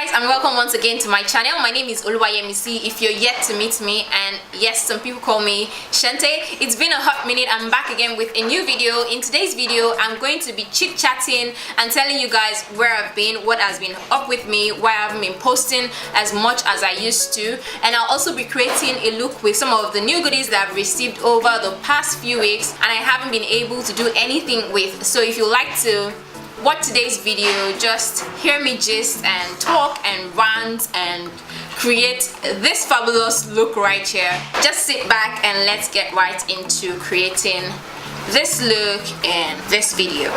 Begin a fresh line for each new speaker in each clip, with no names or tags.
guys, and welcome once again to my channel. My name is Oluwayemisi if you're yet to meet me, and yes, some people call me Shante. It's been a hot minute. I'm back again with a new video. In today's video, I'm going to be chit-chatting and telling you guys where I've been, what has been up with me, why I haven't been posting as much as I used to, and I'll also be creating a look with some of the new goodies that I've received over the past few weeks and I haven't been able to do anything with. So if you like to watch today's video, just hear me gist and talk and rant and create this fabulous look right here, just sit back and let's get right into creating this look in this video.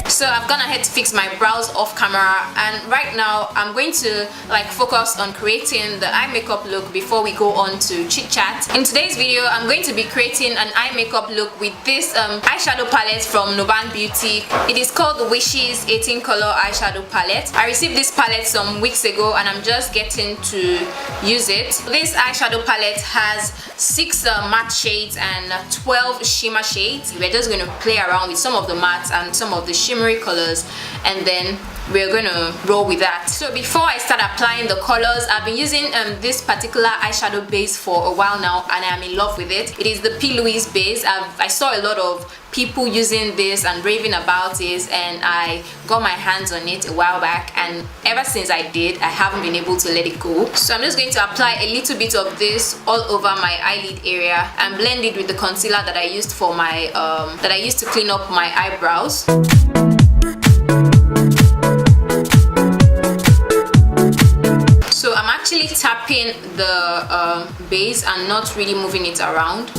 So I've gone ahead to fix my brows off camera, and right now I'm going to focus on creating the eye makeup look before we go on to chit chat. In today's video, I'm going to be creating an eye makeup look with this eyeshadow palette from NubanBeauty. It is called the Wishes 18 color eyeshadow palette. I received this palette some weeks ago and I'm just getting to use it. This eyeshadow palette has 6 matte shades and 12 shimmer shades. We're just going to play around with some of the mattes and some of the shimmery colors, and then we're gonna roll with that. So before I start applying the colors, I've been using this particular eyeshadow base for a while now and I'm in love with it. It is the Plouise base. I saw a lot of people using this and raving about it, and I got my hands on it a while back, and ever since I did, I haven't been able to let it go. So I'm just going to apply a little bit of this all over my eyelid area and blend it with the concealer that I used for my that I used to clean up my eyebrows. So I'm actually tapping the base and not really moving it around.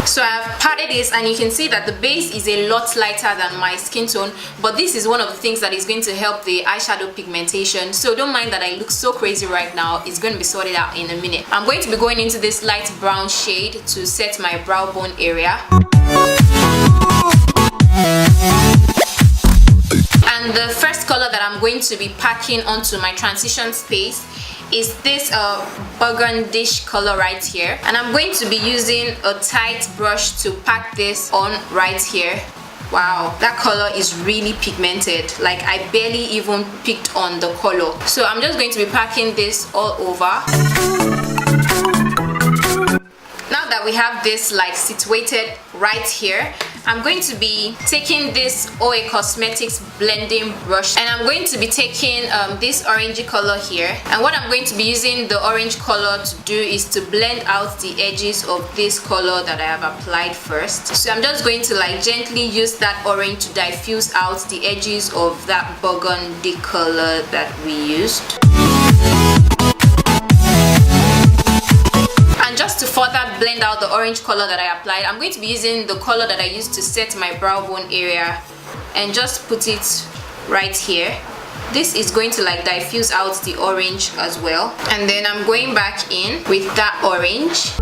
So I've patted this and you can see that the base is a lot lighter than my skin tone, but this is one of the things that is going to help the eyeshadow pigmentation. So don't mind that I look so crazy right now. It's going to be sorted out in a minute. I'm going to be going into this light brown shade to set my brow bone area. And the first color that I'm going to be packing onto my transition space is this burgundish color right here, and I'm going to be using a tight brush to pack this on right here. Wow, that color is really pigmented. Like, I barely even picked on the color. So I'm just going to be packing this all over. Now that we have this situated right here, I'm going to be taking this OAcosmetics blending brush and I'm going to be taking this orangey color here, and what I'm going to be using the orange color to do is to blend out the edges of this color that I have applied first. So I'm just going to gently use that orange to diffuse out the edges of that burgundy color that we used. Just to further blend out the orange color that I applied, I'm going to be using the color that I used to set my brow bone area and just put it right here. This is going to diffuse out the orange as well, and then I'm going back in with that orange.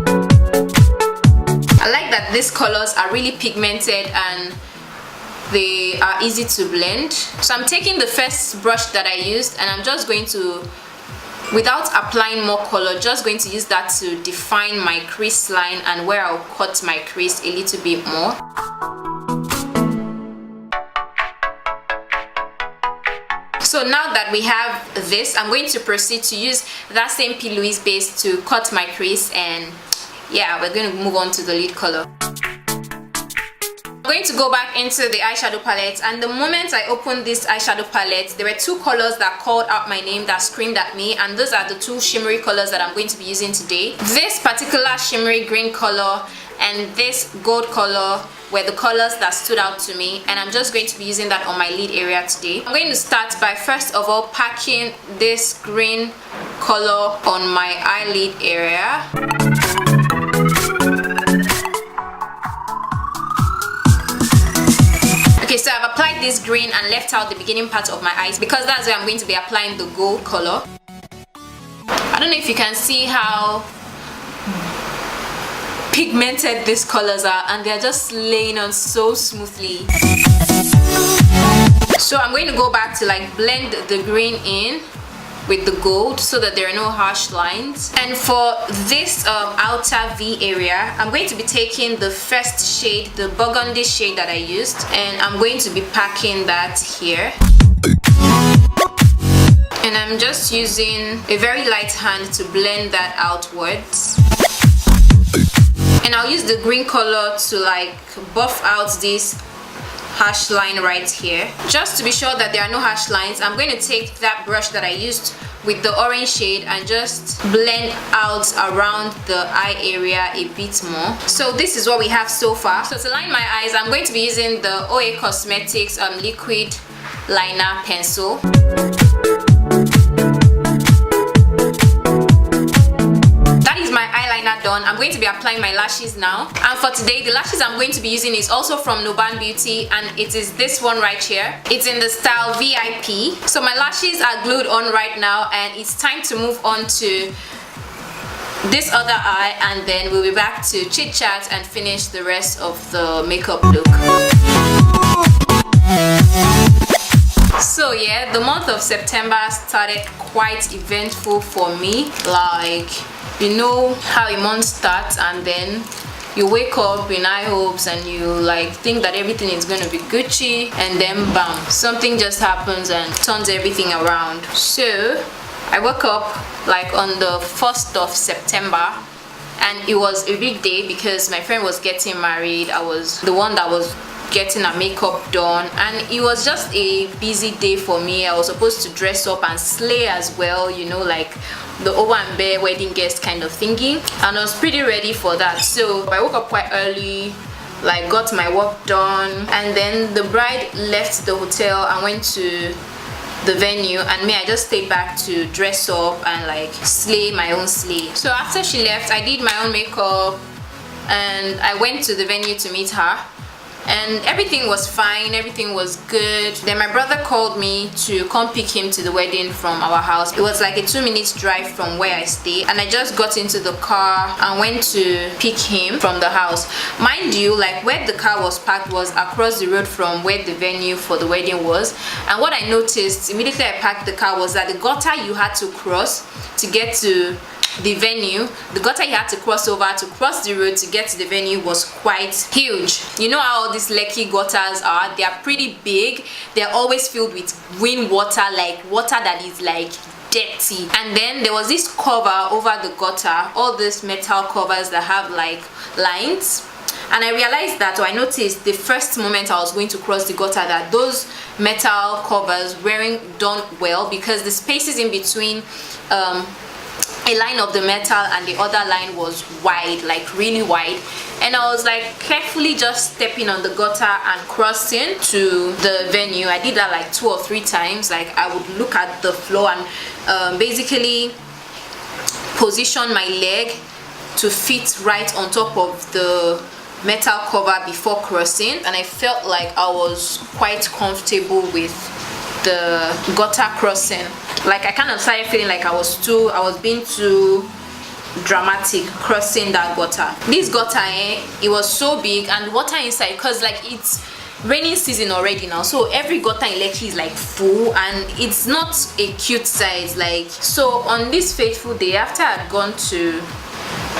I like that these colors are really pigmented and they are easy to blend. So I'm taking the first brush that I used and I'm just going to, without applying more color, just going to use that to define my crease line and where I'll cut my crease a little bit more. So now that we have this, I'm going to proceed to use that same Plouise base to cut my crease, and yeah, we're going to move on to the lid color. I'm going to go back into the eyeshadow palette, and the moment I opened this eyeshadow palette, there were 2 colors that called out my name, that screamed at me, and those are the 2 shimmery colors that I'm going to be using today. This particular shimmery green color and this gold color were the colors that stood out to me, and I'm just going to be using that on my lid area today. I'm going to start by first of all packing this green color on my eyelid area. Okay, so I've applied this green and left out the beginning part of my eyes because that's where I'm going to be applying the gold color. I don't know if you can see how pigmented these colors are, and they're just laying on so smoothly. So I'm going to go back to blend the green in with the gold so that there are no harsh lines. And for this outer V area, I'm going to be taking the first shade, the burgundy shade that I used, and I'm going to be packing that here. And I'm just using a very light hand to blend that outwards. And I'll use the green color to like buff out this harsh line right here. Just to be sure that there are no harsh lines, I'm going to take that brush that I used with the orange shade and just blend out around the eye area a bit more. So this is what we have so far. So to line my eyes, I'm going to be using the OAcosmetics liquid liner pencil. Done. I'm going to be applying my lashes now, and for today the lashes I'm going to be using is also from NubanBeauty, and it is this one right here. It's in the style VIP. So my lashes are glued on right now, and it's time to move on to this other eye, and then we'll be back to chit chat and finish the rest of the makeup look. So yeah, the month of September started quite eventful for me. Like, you know how a month starts and then you wake up in high hopes and you like think that everything is going to be Gucci, and then bam, something just happens and turns everything around. So I woke up like on the 1st of September, and it was a big day because my friend was getting married. I was the one that was getting her makeup done, and it was just a busy day for me. I was supposed to dress up and slay as well, you know, like the Owambe wedding guest kind of thingy, and I was pretty ready for that. So I woke up quite early, like got my work done, and then the bride left the hotel and went to the venue, and me, I just stayed back to dress up and like slay my own slay. So after she left, I did my own makeup and I went to the venue to meet her, and everything was fine, everything was good. Then my brother called me to come pick him to the wedding from our house. It was like a 2-minute drive from where I stay, and I just got into the car and went to pick him from the house. Mind you, like where the car was parked was across the road from where the venue for the wedding was, and what I noticed immediately I parked the car was that the gutter you had to cross to get to the venue, the gutter you had to cross over to cross the road to get to the venue was quite huge. You know how all these Lekki gutters are? They are pretty big. They're always filled with rainwater, like water that is like dirty. And then there was this cover over the gutter, all these metal covers that have like lines. And I realized that, or I noticed the first moment I was going to cross the gutter, that those metal covers weren't done well, because the spaces in between a line of the metal and the other line was wide, like really wide, and I was like carefully just stepping on the gutter and crossing to the venue. I did that like 2 or 3 times. Like I would look at the floor and basically position my leg to fit right on top of the metal cover before crossing, and I felt like I was quite comfortable with the gutter crossing. Like I kind of started feeling like I was being too dramatic crossing that gutter. This gutter, it was so big, and water inside, because like it's raining season already now, so every gutter in Lekki is like full, and it's not a cute size. Like, so on this fateful day, after I'd gone to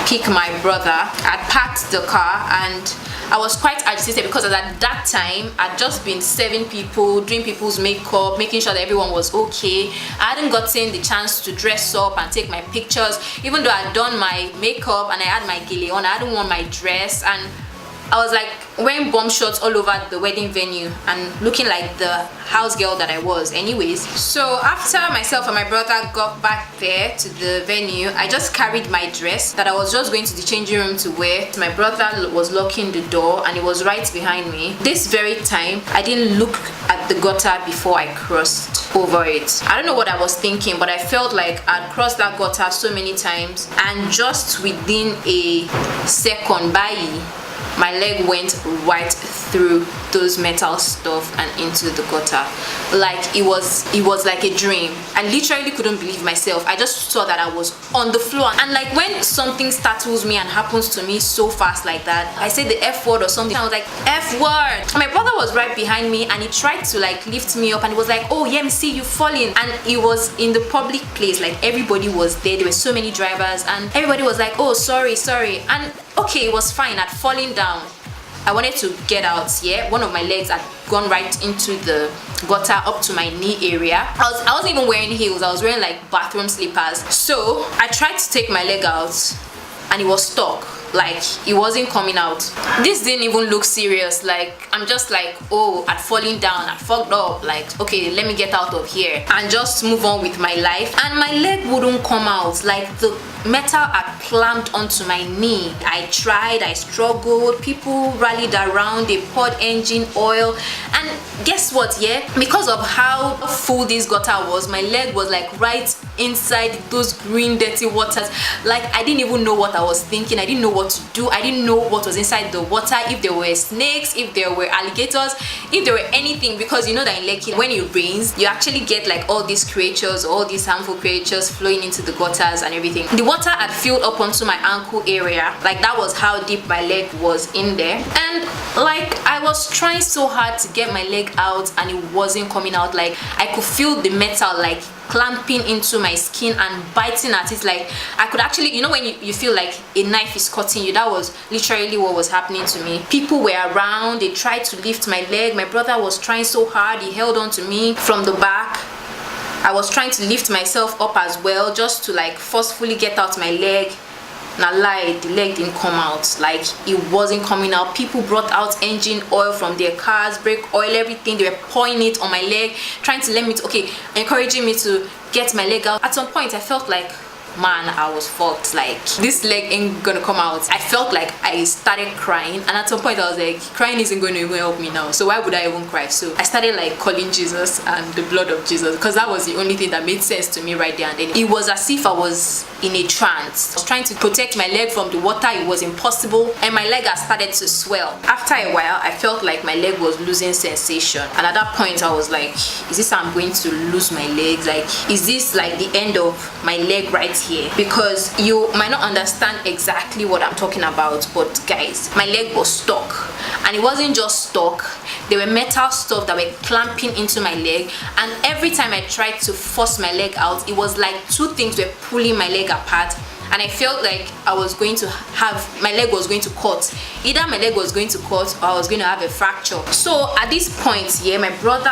pick my brother, I'd parked the car and I was quite agitated because at that time I'd just been serving people, doing people's makeup, making sure that everyone was okay. I hadn't gotten the chance to dress up and take my pictures. Even though I'd done my makeup and I had my gele on, I hadn't worn my dress, and I was like wearing bomb shots all over the wedding venue and looking like the house girl that I was anyways. So after myself and my brother got back there to the venue, I just carried my dress that I was just going to the changing room to wear. My brother was locking the door and it was right behind me. This very time I didn't look at the gutter before I crossed over it. I don't know what I was thinking, but I felt like I'd crossed that gutter so many times, and just within a second, my leg went right through those metal stuff and into the gutter. Like it was like a dream. I literally couldn't believe myself. I just saw that I was on the floor, and like when something startles me and happens to me so fast like that, I said the F word or something. I was like, F word. My brother was right behind me and he tried to like lift me up, and he was like, oh yeah, me see you falling. And it was in the public place, like everybody was there. There were so many drivers and everybody was like, oh sorry. And okay, it was fine. I'd fallen down. I wanted to get out. Yeah, one of my legs had gone right into the gutter up to my knee area. I wasn't even wearing heels. I was wearing like bathroom slippers. So I tried to take my leg out and it was stuck. Like it wasn't coming out. This didn't even look serious. Like I'm just like, oh, I'd fallen down, I fucked up. Like okay, let me get out of here and just move on with my life. And my leg wouldn't come out. Like the metal had clamped onto my knee. I tried, I struggled. People rallied around. They poured engine oil, and guess what? Yeah, because of how full this gutter was, my leg was like right inside those green dirty waters. Like I didn't even know what I was thinking. I didn't know what to do. I didn't know what was inside the water, if there were snakes, if there were alligators, if there were anything, because you know that in Lekki when it rains you actually get like all these creatures, all these harmful creatures flowing into the gutters and everything. The water had filled up onto my ankle area. Like that was how deep my leg was in there, and like I was trying so hard to get my leg out and it wasn't coming out. Like I could feel the metal like clamping into my skin and biting at it. Like I could actually, you know when you feel like a knife is cutting you, that was literally what was happening to me. People were around, they tried to lift my leg. My brother was trying so hard, he held on to me from the back. I was trying to lift myself up as well, just to like forcefully get out my leg. Now lie, the leg didn't come out. Like it wasn't coming out. People brought out engine oil from their cars, brake oil, everything. They were pouring it on my leg, trying to let me to, okay, encouraging me to get my leg out. At some point I felt like, man, I was fucked. Like this leg ain't gonna come out. I felt like I started crying, and at some point I was like, crying isn't going to even help me now, so why would I even cry? So I started like calling Jesus and the blood of Jesus, because that was the only thing that made sense to me right there and then. It was as if I was in a trance. I was trying to protect my leg from the water. It was impossible, and my leg had started to swell. After a while I felt like my leg was losing sensation, and at that point I was like, is this how I'm going to lose my legs? Like is this like the end of my leg right here? Because you might not understand exactly what I'm talking about, but guys, my leg was stuck, and it wasn't just stuck. There were metal stuff that were clamping into my leg, and every time I tried to force my leg out, it was like two things were pulling my leg apart, and I felt like I was going to have, my leg was going to cut. Either my leg was going to cut or I was going to have a fracture. So at this point, yeah, my brother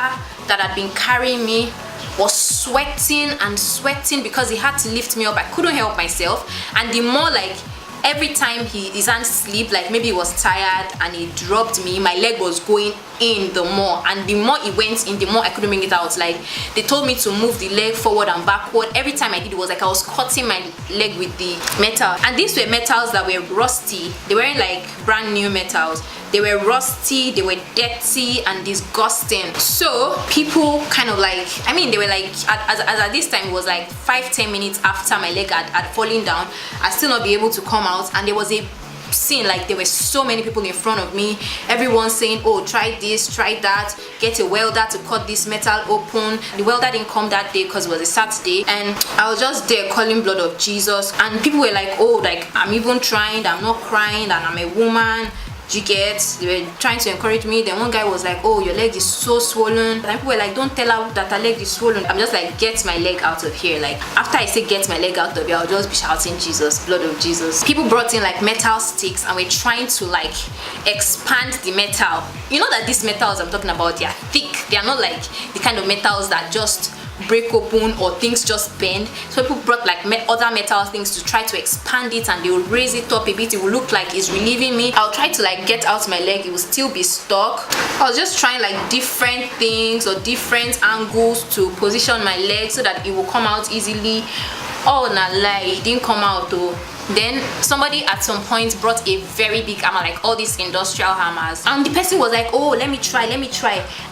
that had been carrying me was sweating and sweating because he had to lift me up. I couldn't help myself, and the more like every time his hand slipped, like maybe he was tired and he dropped me, my leg was going in the more, and the more it went in, the more I couldn't bring it out. Like they told me to move the leg forward and backward. Every time I did, it was like I was cutting my leg with the metal, and these were metals that were rusty. They weren't like brand new metals. They were rusty, they were dirty and disgusting. So people kind of like, I mean, they were like, at this time it was like 5-10 minutes after my leg had fallen down, I'd still not be able to come out, and there was a scene, like there were so many people in front of me, everyone saying, oh, try this, try that, get a welder to cut this metal open. The welder didn't come that day because it was a Saturday, and I was just there calling blood of Jesus, and people were like, oh, like I'm even trying, I'm not crying, and I'm a woman. You get, they were trying to encourage me. Then one guy was like, oh, your leg is so swollen, and people were like, don't tell her that her leg is swollen. I'm just like, get my leg out of here. Like after I say get my leg out of here, I'll just be shouting Jesus, blood of Jesus. People brought in like metal sticks and we're trying to like expand the metal. You know that these metals I'm talking about, they are thick. They are not like the kind of metals that just break open or things just bend. So people brought like other metal things to try to expand it, and they will raise it up a bit. It will look like it's relieving me. I'll try to like get out my leg, it will still be stuck. I was just trying like different things or different angles to position my leg so that it will come out easily. Oh, nah lie, it didn't come out though. Then somebody at some point brought a very big hammer, like all these industrial hammers, and the person was like, oh, let me try, and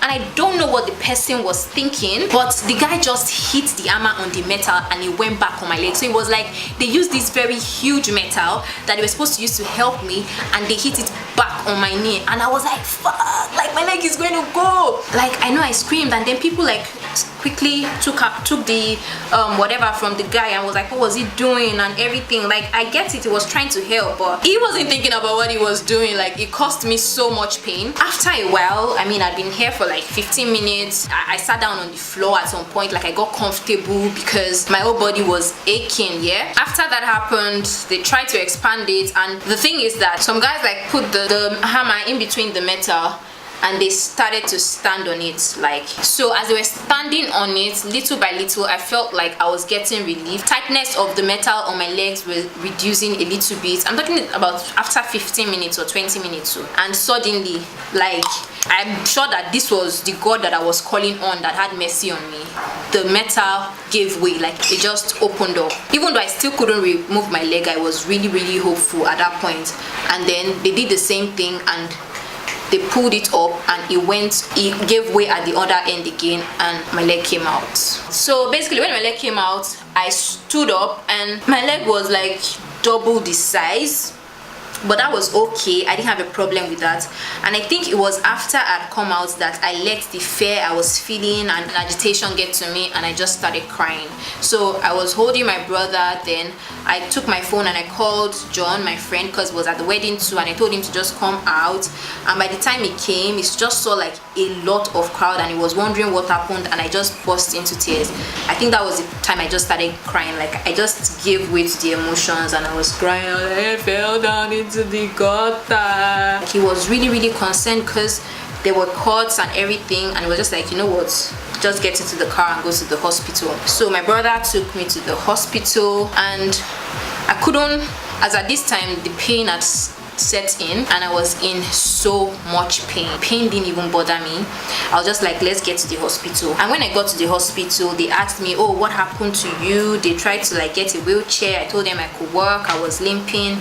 I don't know what the person was thinking, but the guy just hit the hammer on the metal and it went back on my leg. So it was like they used this very huge metal that they were supposed to use to help me, and they hit it back back on my knee, and I was like, fuck, like my leg is going to go. Like I know I screamed, and then people like quickly took the whatever from the guy and was like, what was he doing and everything. Like I get it, he was trying to help, but he wasn't thinking about what he was doing. Like it caused me so much pain. After a while, I mean, I'd been here for like 15 minutes. I sat down on the floor at some point. Like I got comfortable because my whole body was aching. Yeah, after that happened, they tried to expand it, and the thing is that some guys like put the hammer in between the metal and they started to stand on it. Like, so as they were standing on it, little by little, I felt like I was getting relief. Tightness of the metal on my legs was reducing a little bit. I'm talking about after 15 minutes or 20 minutes. And suddenly, like, I'm sure that this was the God that I was calling on that had mercy on me. The metal gave way, like it just opened up. Even though I still couldn't remove my leg, I was really hopeful at that point. And then they did the same thing, and they pulled it up and it gave way at the other end again, and my leg came out. So basically when my leg came out, I stood up and my leg was like double the size, but that was okay. I didn't have a problem with that. And I think it was after I'd come out that I let the fear I was feeling and agitation get to me, and I just started crying. So I was holding my brother, then I took my phone and I called John, my friend, because he was at the wedding too, and I told him to just come out. And by the time he came, he just saw like a lot of crowd and he was wondering what happened, and I just burst into tears. I think that was the time I just started crying. Like I just gave way to the emotions and I was crying. I fell down into the gutter. He was really concerned because there were cuts and everything, and he was just like, you know what, just get into the car and go to the hospital. So my brother took me to the hospital, and I couldn't, as at this time the pain had set in and I was in so much pain. Pain didn't even bother me. I was just like, let's get to the hospital. And when I got to the hospital, they asked me, oh, what happened to you? They tried to like get a wheelchair. I told them I could walk. I was limping.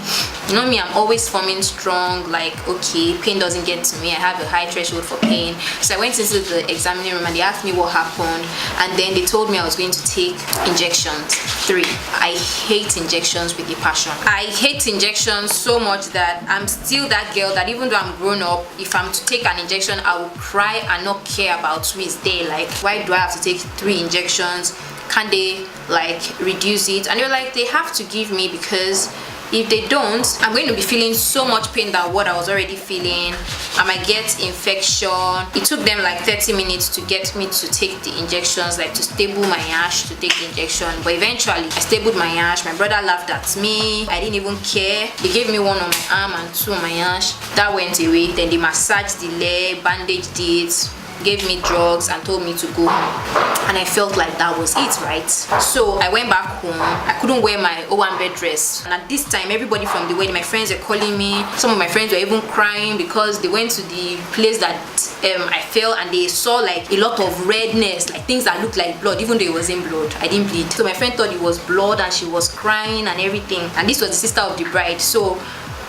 You know me, I'm always forming strong. Like, okay, pain doesn't get to me. I have a high threshold for pain. So I went into the examining room and they asked me what happened, and then they told me I was going to take injections. 3. I hate injections with a passion. I hate injections so much that I'm still that girl that even though I'm grown up, if I'm to take an injection, I will cry and not care about who is there. Like, why do I have to take 3 injections? Can they like reduce it? And they're like, they have to give me, because if they don't, I'm going to be feeling so much pain than what I was already feeling. I might get infection. It took them like 30 minutes to get me to take the injections, like to stable my ash to take the injection. But eventually, I stabled my ash. My brother laughed at me. I didn't even care. They gave me 1 on my arm and 2 on my ash. That went away. Then they massaged the leg, bandaged it, gave me drugs and told me to go home, and I felt like that was it, right? So I went back home. I couldn't wear my Owambe dress, and at this time everybody from the wedding, my friends were calling me. Some of my friends were even crying because they went to the place that I fell and they saw like a lot of redness, like things that looked like blood, even though it wasn't blood. I didn't bleed. So my friend thought it was blood and she was crying and everything, and this was the sister of the bride. So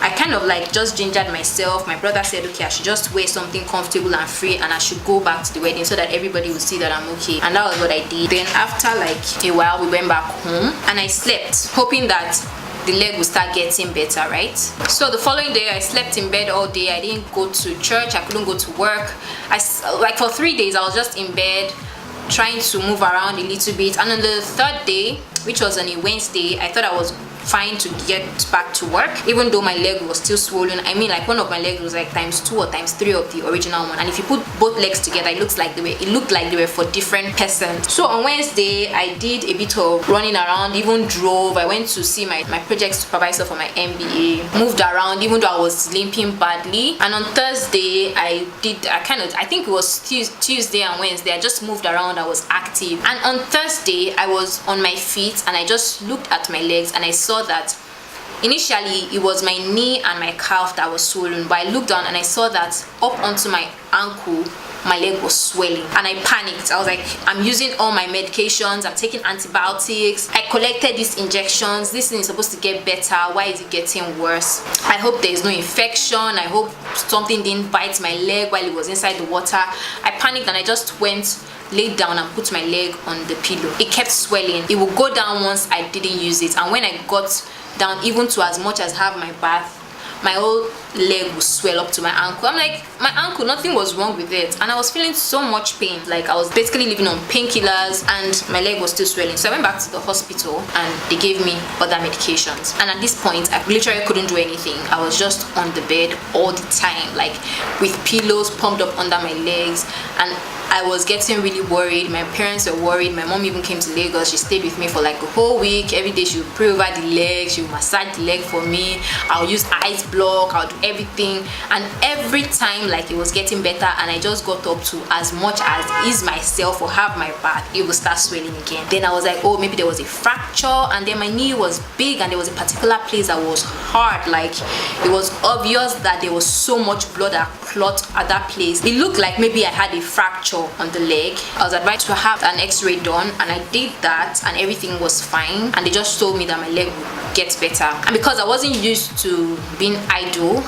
I kind of like just gingered myself. My brother said, okay, I should just wear something comfortable and free, and I should go back to the wedding so that everybody would see that I'm okay. And that was what I did. Then after like a while, we went back home and I slept, hoping that the leg would start getting better, right? So the following day, I slept in bed all day. I didn't go to church. I couldn't go to work. Like for 3 days, I was just in bed trying to move around a little bit. And on the 3rd day, which was on a Wednesday, I thought I was fine to get back to work, even though my leg was still swollen. I mean, like one of my legs was like ×2 or ×3 of the original one, and if you put both legs together, it looked like they were for different persons. So on Wednesday, I did a bit of running around, even drove. I went to see my project supervisor for my MBA, moved around even though I was limping badly. And on Thursday, I think it was Tuesday and Wednesday, I just moved around. I was active. And on Thursday, I was on my feet and I just looked at my legs and I saw that initially it was my knee and my calf that was swollen, but I looked down and I saw that up onto my ankle my leg was swelling, and I panicked. I was like, I'm using all my medications, I'm taking antibiotics, I collected these injections, this thing is supposed to get better, why is it getting worse? I hope there is no infection, I hope something didn't bite my leg while it was inside the water. I panicked and I just laid down and put my leg on the pillow. It kept swelling. It would go down once I didn't use it, and when I got down even to as much as have my bath my whole leg would swell up to my ankle. I'm like, my ankle, nothing was wrong with it, and I was feeling so much pain. Like I was basically living on painkillers and my leg was still swelling. So I went back to the hospital and they gave me other medications, and at this point I literally couldn't do anything. I was just on the bed all the time, like with pillows pumped up under my legs, and I was getting really worried. My parents were worried. My mom even came to Lagos. She stayed with me for like a whole week. Every day she would pray over the leg, she would massage the leg for me. I'll use ice block, I'll do everything, and every time like it was getting better and I just got up to as much as ease myself or have my bath, it would start swelling again. Then I was like, oh, maybe there was a fracture, and then my knee was big and there was a particular place that was hard. Like it was obvious that there was so much blood that clot at that place. It looked like maybe I had a fracture on the leg. I was advised to have an x-ray done, and I did that and everything was fine, and they just told me that my leg would get better. And because I wasn't used to being idle,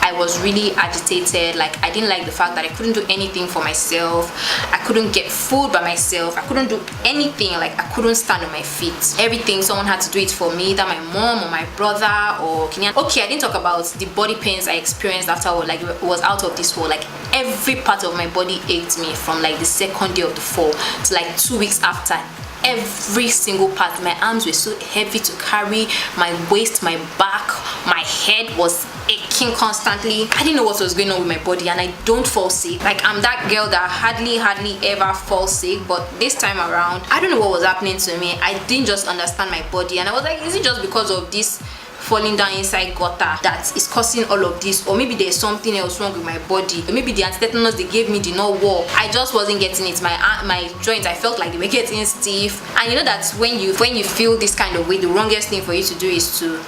I was really agitated. Like I didn't like the fact that I couldn't do anything for myself. I couldn't get food by myself. I couldn't do anything. Like I couldn't stand on my feet. Everything, someone had to do it for me, either my mom or my brother or Kenyan. Okay, I didn't talk about the body pains I experienced afterward. Like it was out of this world. Like every part of my body ached me from like the second day of the fall to like 2 weeks after. Every single part. My arms were so heavy to carry, my waist, my back, my head was aching constantly. I didn't know what was going on with my body, and I don't fall sick. Like I'm that girl that hardly ever falls sick, but this time around I don't know what was happening to me. I didn't just understand my body, and I was like, is it just because of this falling down inside gutter that is causing all of this, or maybe there's something else wrong with my body, or maybe the anti-tetanus they gave me did not work? I just wasn't getting it. My joints, I felt like they were getting stiff, and you know that when you feel this kind of way, the wrongest thing for you to do is to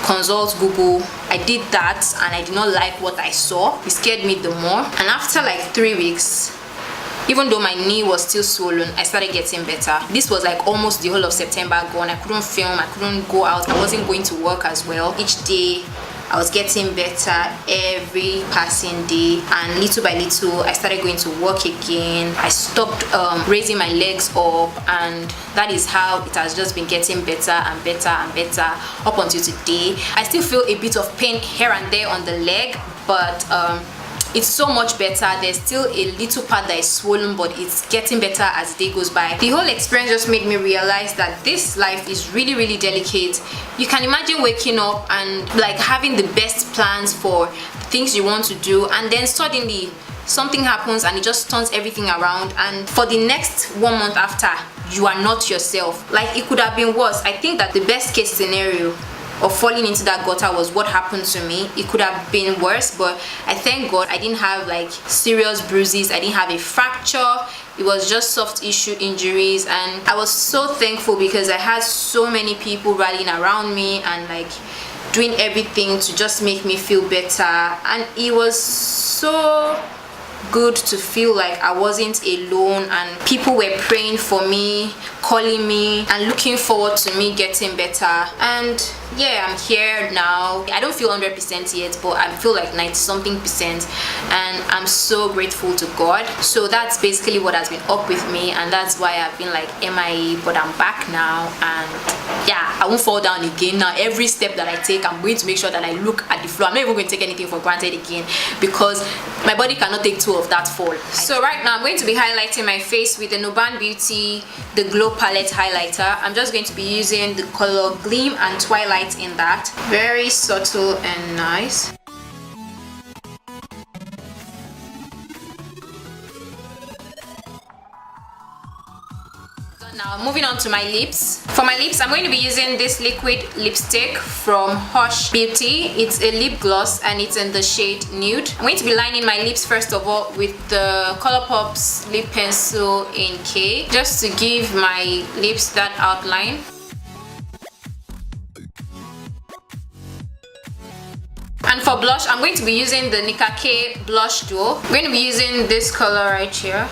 consult Google. I did that and I did not like what I saw. It scared me the more, and after like 3 weeks, even though my knee was still swollen, I started getting better. This was like almost the whole of September gone. I couldn't film, I couldn't go out, I wasn't going to work as well. Each day I was getting better, every passing day, and little by little I started going to work again. I stopped raising my legs up, and that is how it has just been getting better and better and better up until today. I still feel a bit of pain here and there on the leg, but it's so much better. There's still a little part that is swollen, but it's getting better as the day goes by. The whole experience just made me realize that this life is really delicate. You can imagine waking up and like having the best plans for things you want to do, and then suddenly something happens and it just turns everything around, and for the next 1 month after, you are not yourself. Like it could have been worse. I think that the best case scenario of falling into that gutter was what happened to me. It could have been worse, but I thank God I didn't have like serious bruises. I didn't have a fracture. It was just soft tissue injuries, and I was so thankful because I had so many people rallying around me and like doing everything to just make me feel better. And it was so good to feel like I wasn't alone, and people were praying for me, calling me, and looking forward to me getting better. And yeah, I'm here now. I don't feel 100% yet, but I feel like 90-something%, and I'm so grateful to God. So that's basically what has been up with me, and that's why I've been like MIA, but I'm back now, and yeah, I won't fall down again. Now every step that I take, I'm going to make sure that I look at the floor. I'm not even going to take anything for granted again, because my body cannot take two of that fall. So right now I'm going to be highlighting my face with the NubanBeauty the Glow Palette highlighter. I'm just going to be using the color Glam and Twilight in that. Very subtle and nice. Now moving on to my lips. For my lips, I'm going to be using this liquid lipstick from HushBeauty. It's a lip gloss and it's in the shade Nude. I'm going to be lining my lips first of all with the ColourPop's lip pencil in K, just to give my lips that outline. And for blush, I'm going to be using the Nicka-K blush duo. I'm going to be using this color right here.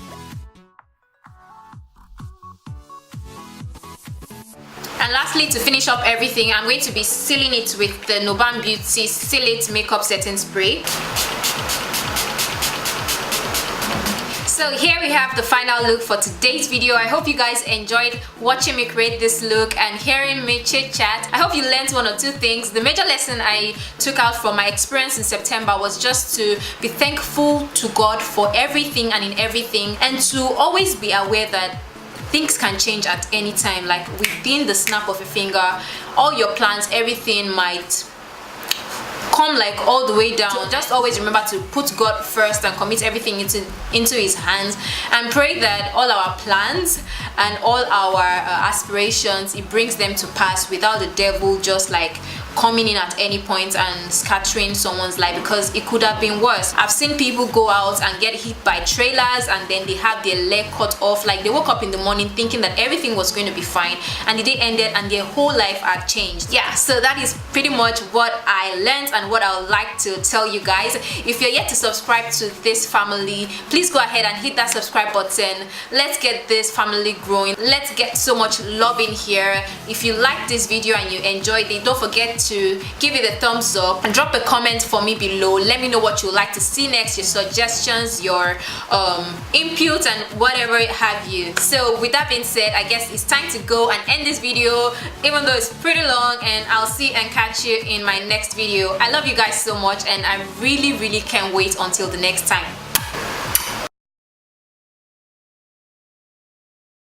And lastly, to finish up everything, I'm going to be sealing it with the NubanBeauty Seal It Makeup Setting Spray. So here we have the final look for today's video. I hope you guys enjoyed watching me create this look and hearing me chit chat. I hope you learned one or two things. The major lesson I took out from my experience in September was just to be thankful to God for everything and in everything, and to always be aware that things can change at any time. Like within the snap of a finger, all your plans, everything might come like all the way down. Just always remember to put God first and commit everything into his hands, and pray that all our plans and all our aspirations, he brings them to pass without the devil just like coming in at any point and scattering someone's life, because it could have been worse. I've seen people go out and get hit by trailers and then they have their leg cut off. Like they woke up in the morning thinking that everything was going to be fine, and the day ended and their whole life had changed. Yeah, so that is pretty much what I learned and what I would like to tell you guys. If you're yet to subscribe to this family, please go ahead and hit that subscribe button. Let's get this family growing. Let's get so much love in here. If you liked this video and you enjoyed it, don't forget to give it a thumbs up and drop a comment for me below. Let me know what you would like to see next, your suggestions, your input, and whatever have you. So with that being said, I guess it's time to go and end this video, even though it's pretty long, and I'll see and catch you in my next video. I love you guys so much, and I really can't wait until the next time.